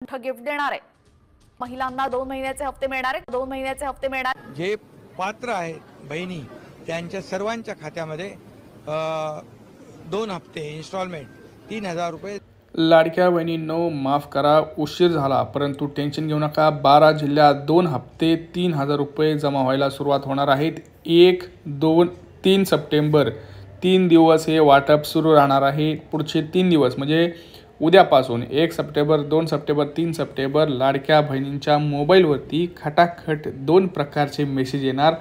मोठं गिफ्ट देणार आहे। महिलांना 2 महिन्याचे हप्ते मिळणार आहेत। 2 महिन्याचे हप्ते मिळणार। जे पात्र आहेत बहिणी त्यांच्या सर्वांच्या खात्यामध्ये 2 हप्ते इन्स्टॉलमेंट 3000 रुपये। लाडक्या बहिणींनो, माफ करा, उशीर झाला, परंतु टेन्शन घेऊ नका। 12 जिल्ह्यात 2 हप्ते 3000 रुपये जमा व्हायला सुरुवात होणार आहेत। 1, 2, 3 सप्टेंबर 3 दिवस हे वाटप सुरू राहणार आहे। पुढचे 3 दिवस म्हणजे उद्यापासून 1 सप्टेंबर, 2 सप्टेंबर, 3 सप्टेंबर लाडक्या बहिणींच्या मोबाईलवरती खटाखट 2 प्रकारचे मेसेज येणार।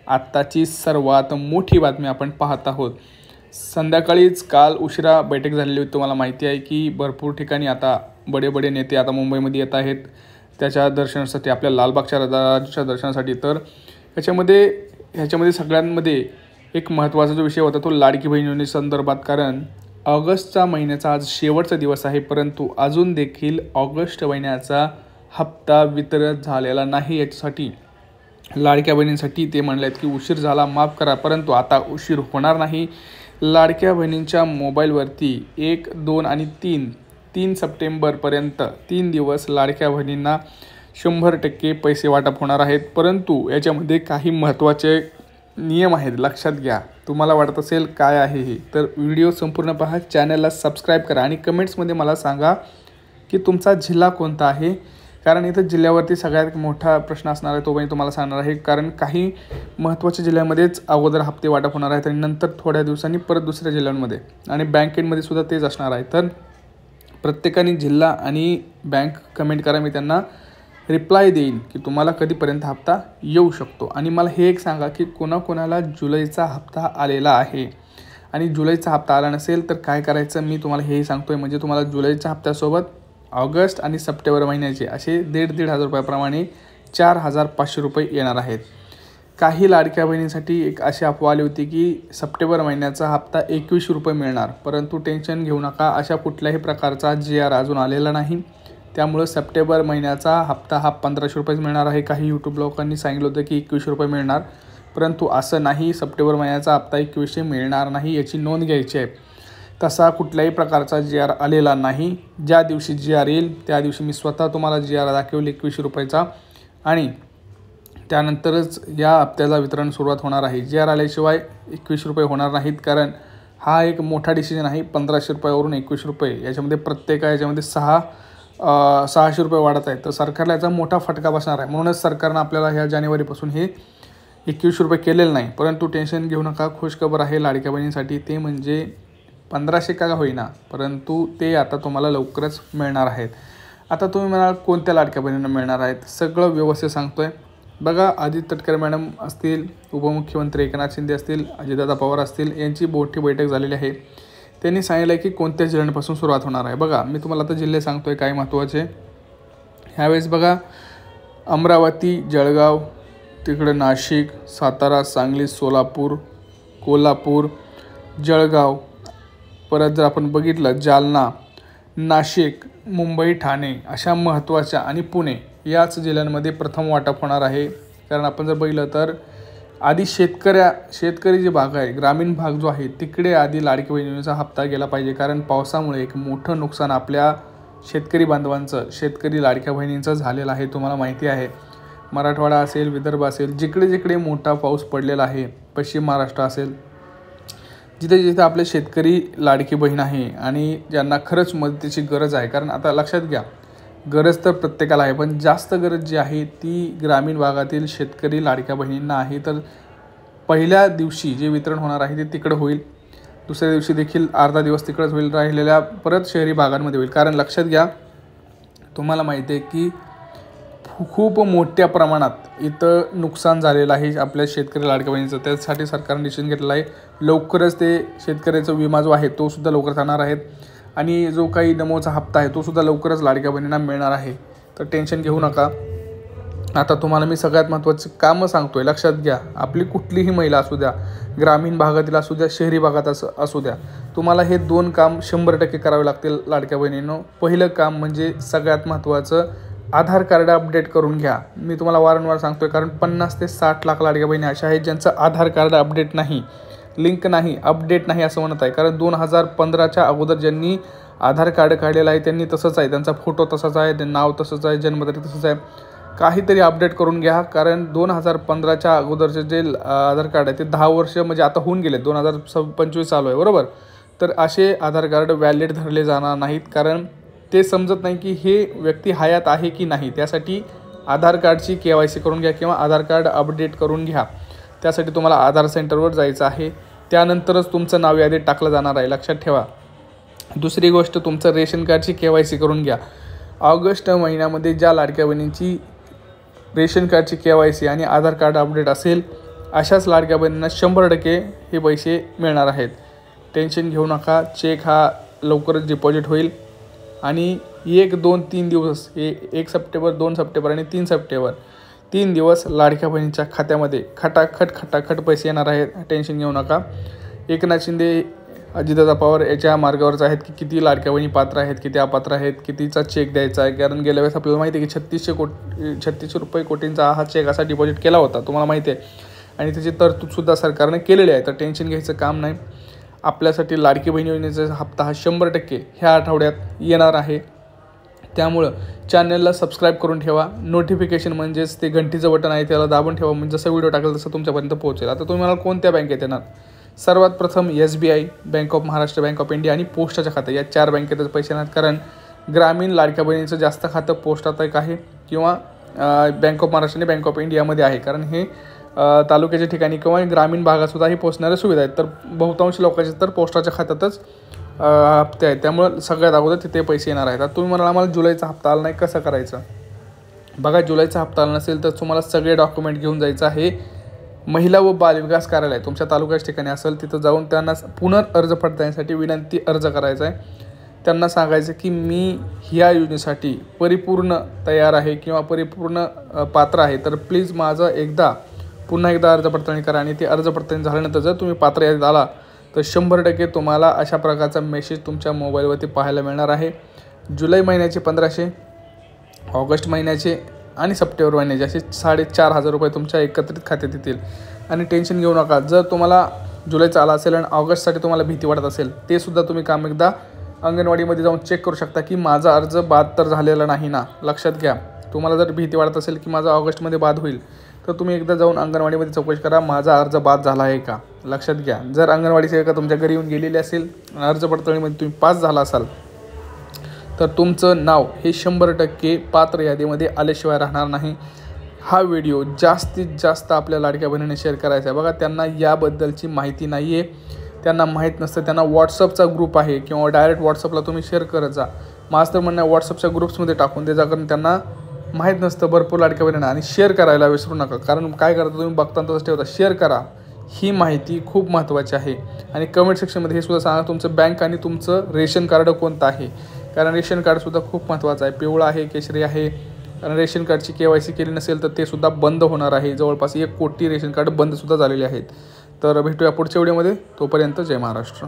आत्ताची सर्वात मोठी बातमी आपण पाहत आहोत। संध्याकाळीच काल उशिरा बैठक झालेली होती। तुम्हाला माहिती आहे की भरपूर ठिकाणी आता बडे नेते आता मुंबईमध्ये येत आहेत त्याच्या दर्शनासाठी, आपल्या लालबागच्या राजाच्या दर्शनासाठी। तर ह्याच्यामध्ये सगळ्यांमध्ये एक महत्त्वाचा जो विषय होता तो लाडकी बहीण योजने संदर्भात, कारण ऑगस्टचा महिन्याचा आज शेवटचा दिवस आहे, परंतु अजून देखील ऑगस्ट महिन्याचा हप्ता वितरित झालेला नाही। याच्यासाठी लाडक्या बहिणींसाठी ते म्हणलेत की उशीर झाला, माफ करा, परंतु आता उशीर होणार नाही। लाडक्या बहिणींच्या मोबाईलवरती 1, 2 आणि 3 सप्टेंबरपर्यंत 3 दिवस लाडक्या बहिणींना 100% पैसे वाटप होणार आहेत। परंतु याच्यामध्ये काही महत्त्वाचे नियम आहेत, लक्षात घ्या। तुम्हाला वाटत असेल काय आहे हे, तर व्हिडिओ संपूर्ण पहा, चॅनलला सबस्क्राईब करा आणि कमेंट्समध्ये मला सांगा की तुमचा जिल्हा कोणता आहे, कारण इथं जिल्ह्यावरती सगळ्यात मोठा प्रश्न असणार आहे तो मी तुम्हाला सांगणार आहे। कारण काही महत्त्वाच्या जिल्ह्यामध्येच अगोदर हप्ते वाटप होणार आहेत आणि नंतर थोड्या दिवसांनी परत दुसऱ्या जिल्ह्यांमध्ये आणि बँकेमध्ये सुद्धा तेच असणार आहे। तर प्रत्येकाने जिल्हा आणि बँक कमेंट करा, मी त्यांना रिप्लाय देईन की तुम्हाला कधीपर्यंत हप्ता येऊ शकतो। आणि मला हे एक सांगा की कोणाकोणाला जुलैचा हप्ता आलेला आहे आणि जुलैचा हप्ता आला नसेल तर काय करायचं, मी तुम्हाला हेही सांगतोय। म्हणजे तुम्हाला जुलैच्या हप्त्यासोबत ऑगस्ट आणि सप्टेंबर महिन्याचे असे 1,500 रुपयाप्रमाणे 4,500 रुपये येणार आहेत। काही लाडक्या बहिणींसाठी एक अशी अफवा आली होती की सप्टेंबर महिन्याचा हप्ता 2100 रुपये मिळणार, परंतु टेन्शन घेऊ नका, अशा कुठल्याही प्रकारचा GR अजून आलेला नाही। त्यामुळे सप्टेंबर महिन्याचा हप्ता हा 1500 रुपयेच मिळणार आहे। काही यूट्यूब लोकांनी सांगितलं होतं की 2100 रुपये मिळणार, परंतु असं नाही, सप्टेंबर महिन्याचा हप्ता 2100 मिळणार नाही, याची नोंद घ्यायची आहे। तसा कुठल्याही प्रकारचा GR आलेला नाही। ज्या दिवशी GR येईल त्या दिवशी मी स्वतः तुम्हाला GR दाखवेल 2100 रुपयाचा, आणि त्यानंतरच या हप्त्याला वितरण सुरुवात होणार आहे। GR आल्याशिवाय 2100 रुपये होणार नाहीत, कारण हा एक मोठा डिसिजन आहे। 1500 रुपयावरून 2100 रुपये, याच्यामध्ये याच्यामध्ये 600 रुपये वाढत आहेत, तर सरकारला याचा मोठा फटका बसणार आहे। म्हणूनच सरकारनं आपल्याला ह्या जानेवारीपासून हे 2100 रुपये केलेलं नाही। परंतु टेन्शन घेऊ नका, खुशखबर आहे लाडक्या बहिणींसाठी, ते म्हणजे 1500 का होईना, परंतु ते आता तुम्हाला लवकरच मिळणार आहेत। आता तुम्ही म्हणाल कोणत्या लाडक्या बहिणींना मिळणार आहेत, सगळं व्यवस्थित सांगतोय बघा। आदित्य तटकरे मॅडम असतील, उपमुख्यमंत्री एकनाथ शिंदे असतील, अजितदादा पवार असतील, यांची मोठी बैठक झालेली आहे। त्यांनी सांगितलं की कोणत्या जिल्ह्यांपासून सुरुवात होणार आहे। बघा मी तुम्हाला आता जिल्हे सांगतोय काय महत्त्वाचे। ह्यावेळेस बघा अमरावती, जळगाव, तिकडे नाशिक, सातारा, सांगली, सोलापूर, कोल्हापूर, जळगाव, परत जर आपण बघितलं जालना, नाशिक, मुंबई, ठाणे अशा महत्त्वाच्या, आणि पुणे याच जिल्ह्यांमध्ये प्रथम वाटप होणार आहे। कारण आपण जर बघितलं तर आधी शेतकरी जे भाग आहे, ग्रामीण भाग जो आहे, तिकडे आधी लाडकी बहीण योजनेचा हप्ता गेला पाहिजे, कारण पावसामुळे एक मोठं नुकसान आपल्या शेतकरी बांधवांचं, शेतकरी लाडक्या बहिणींचं झालेलं आहे। तुम्हाला माहिती आहे मराठवाडा असेल, विदर्भ असेल, जिकडे जिकडे मोठा पाऊस पडलेला आहे, पश्चिम महाराष्ट्र असेल, जिथे जिथे आपले शेतकरी लाडकी बहीण आहे आणि ज्यांना खरंच मदतीची गरज आहे। कारण आता लक्षात घ्या, गरज तर प्रत्येकाला आहे, पण जास्त गरज जी आहे ती ग्रामीण भागातील शेतकरी लाडक्या बहिणींना आहे। तर पहिल्या दिवशी जे वितरण होणार आहे ते तिकडं होईल, दुसऱ्या दिवशी देखील अर्धा दिवस तिकडंच होईल, राहिलेल्या परत शहरी भागांमध्ये होईल। कारण लक्षात घ्या, तुम्हाला माहिती आहे की खूप मोठ्या प्रमाणात इथं नुकसान झालेलं आहे आपल्या शेतकरी लाडक्या बहिणीचं। त्यासाठी सरकारने डिसिजन घेतलेलं आहे, लवकरच ते शेतकऱ्याचा विमा जो आहे तो सुद्धा लवकर जाणार आहे, आणि जो काही नमोचा हप्ता आहे तो सुद्धा लवकरच लाडक्या बहिणींना मिळणार आहे। तर टेन्शन घेऊ नका। आता तुम्हाला मी सगळ्यात महत्त्वाचं कामं सांगतोय, लक्षात घ्या। आपली कुठलीही महिला असू द्या, ग्रामीण भागातील असू द्या, शहरी भागात असू द्या, तुम्हाला हे 2 काम 100% करावे लागतील लाडक्या बहिणींनो। पहिलं काम म्हणजे सगळ्यात महत्त्वाचं, आधार कार्ड अपडेट करून घ्या। मी तुम्हाला वारंवार सांगतोय, कारण 50 ते 60 लाख लाडक्या बहिणी अशा आहेत ज्यांचं आधार कार्ड अपडेट नाही, लिंक नाही, अपडेट नाही असं म्हणत आहे। कारण 2015च्या अगोदर ज्यांनी आधार कार्ड काढलेलं आहे त्यांनी तसंच आहे, त्यांचा फोटो तसाच आहे, नाव तसंच आहे, जन्मतारीख तसंच आहे, काहीतरी अपडेट करून घ्या. कारण 2015च्या अगोदरचे जे आधार कार्ड आहे ते 10 वर्ष म्हणजे आता होऊन गेले, 2025 चालू आहे बरोबर. तर असे आधार कार्ड व्हॅलिड धरले जाणार नाहीत, कारण ते समजत नाही की हे व्यक्ती हयात आहे की नाही. त्यासाठी आधार कार्डची KYC करून घ्या किंवा आधार कार्ड अपडेट करून घ्या. त्यासाठी तुम्हाला आधार सेंटरवर जायचं आहे, त्यानंतरच तुमचं नाव यादीत टाकलं जाणार आहे, लक्षात ठेवा. दुसरी गोष्ट, तुमचं रेशन कार्डची KYC करून घ्या. ऑगस्ट महिन्यामध्ये ज्या लाडक्या बहिणींची रेशन कार्डची KYC आणि आधार कार्ड अपडेट असेल अशाच लाडक्या बहिणींना 100% हे पैसे मिळणार आहेत. टेन्शन घेऊ नका, चेक हा लवकरच डिपॉझिट होईल. आणि 1, 2, 3 दिवस, हे 1 सप्टेंबर, 2 सप्टेंबर आणि 3 सप्टेंबर 3 दिवस लाडक्या बहिणींच्या खात्यामध्ये खटाखट पैसे येणार आहेत. टेन्शन घेऊ नका. एकनाथ शिंदे, अजितदादा पवार याच्या मार्गावरच आहेत की किती लाडक्या बहिणी पात्र आहेत, किती अपात्र आहेत, कितीचा चेक द्यायचा आहे. कारण गेल्या वेळेस आपल्याला माहिती आहे की 3600 रुपये कोटींचा हा चेक असा डिपॉझिट केला होता, तुम्हाला माहिती आहे. आणि त्याची तरतूदसुद्धा सरकारने केलेली आहे. तर टेन्शन घ्यायचं काम नाही. आपल्यासाठी लाडकी बहीण योजनेचा हप्ता हा 100% ह्या आठवड्यात येणार आहे. त्यामुळं चॅनलला सबस्क्राईब करून ठेवा. नोटिफिकेशन म्हणजेच ते घंटीचं बटन आहे त्याला दाबून ठेवा, म्हणजे जसं व्हिडिओ टाकेल तसं तुमच्यापर्यंत पोहोचेल. आता तुम्ही मला कोणत्या बँकेत येणार? सर्वात प्रथम SBI, bank of Maharashtra, bank of India आणि पोस्टाच्या खातं, या 4 बँकेतच पैसे येणार. कारण ग्रामीण लाडक्या बहिणीचं जास्त खातं पोस्टात एक आहे किंवा बँक ऑफ महाराष्ट्र आणि बँक ऑफ इंडियामध्ये आहे. कारण हे तालुक्याच्या ठिकाणी किंवा ग्रामीण भागातसुद्धा ही पोचणाऱ्या सुविधा आहेत. तर बहुतांश लोकांचे तर पोस्टाच्या खात्यातच हप्ते आहेत, त्यामुळं सगळ्यात अगोदर तिथे पैसे येणार आहेत. आता तुम्ही म्हणाल आम्हाला जुलैचा हप्ता आला नाही, कसं करायचं? बघा, जुलैचा हप्ता आला नसेल तर तुम्हाला सगळे डॉक्युमेंट घेऊन जायचं आहे. महिला व बालविकास कार्यालय तुमच्या तालुक्याच्या ठिकाणी असेल तिथं जाऊन त्यांना पुनर्अर्ज पडताळणीसाठी विनंती अर्ज करायचा आहे. त्यांना सांगायचं की मी ह्या योजनेसाठी परिपूर्ण तयार आहे किंवा परिपूर्ण पात्र आहे, तर प्लीज माझं पुन्हा एकदा अर्ज पडताळणी करा. आणि ते अर्ज पडताळणी झाल्यानंतर जर तुम्ही पात्र यादीत आला तर 100% तुम्हाला अशा प्रकारचा मेसेज तुमच्या मोबाईलवरती पाहायला मिळणार आहे. जुलै महिन्याचे 1500, ऑगस्ट महिन्याचे आणि सप्टेंबर महिन्याचे असे 4500 रुपये तुमच्या एकत्रित खात्यात येतील. आणि टेन्शन घेऊ नका, जर तुम्हाला जुलैचा आला असेल आणि ऑगस्टसाठी तुम्हाला भीती वाटत असेल, ते सुद्धा तुम्ही काम एकदा अंगणवाडीमध्ये जाऊन चेक करू शकता की माझा अर्ज बाद तर झालेला नाही ना. लक्षात घ्या, तुम्हाला जर भीती वाटत असेल की माझा ऑगस्टमध्ये बाद होईल तर तुम्ही एकदा जाऊन अंगणवाडीमध्ये चौकशी करा, माझा अर्ज बाद झाला आहे का. लक्षात घ्या, जर अंगणवाडी सेविका तुमच्या घरी येऊन गेलेली असेल आणि अर्ज पडताळणीमध्ये तुम्ही पास झाला असाल तर तुमचं नाव हे 100% पात्र यादीमध्ये आल्याशिवाय राहणार नाही. हा व्हिडिओ जास्तीत जास्त आपल्या लाडक्या बहिणीने शेअर करायचा आहे. बघा, त्यांना याबद्दलची माहिती नाही आहे, त्यांना माहीत नसतं. त्यांना व्हॉट्सअपचा ग्रुप आहे किंवा डायरेक्ट व्हॉट्सअपला तुम्ही शेअर करत जा. माझं तर म्हणणं व्हॉट्सअपच्या ग्रुप्समध्ये टाकून दे, कारण त्यांना माहीत नसतं भरपूर लाडक्या बहिणींना. आणि शेअर करायला विसरू नका, कारण काय करता तुम्ही बघता तसं ठेवता. शेअर करा, ही माहिती खूप महत्त्वाची आहे. आणि कमेंट सेक्शनमध्ये हे सुद्धा सांगा तुमचं बँक आणि तुमचं रेशन कार्ड कोणतं आहे, कारण रेशन कार्डसुद्धा खूप महत्त्वाचं आहे. पिवळं आहे, केशरी आहे. आणि रेशन कार्डची KYC केली नसेल तर ते सुद्धा बंद होणार आहे. जवळपास 1 कोटी रेशन कार्ड बंदसुद्धा झालेले आहेत. तर भेटूया पुढच्या व्हिडिओमध्ये. तोपर्यंत जय महाराष्ट्र.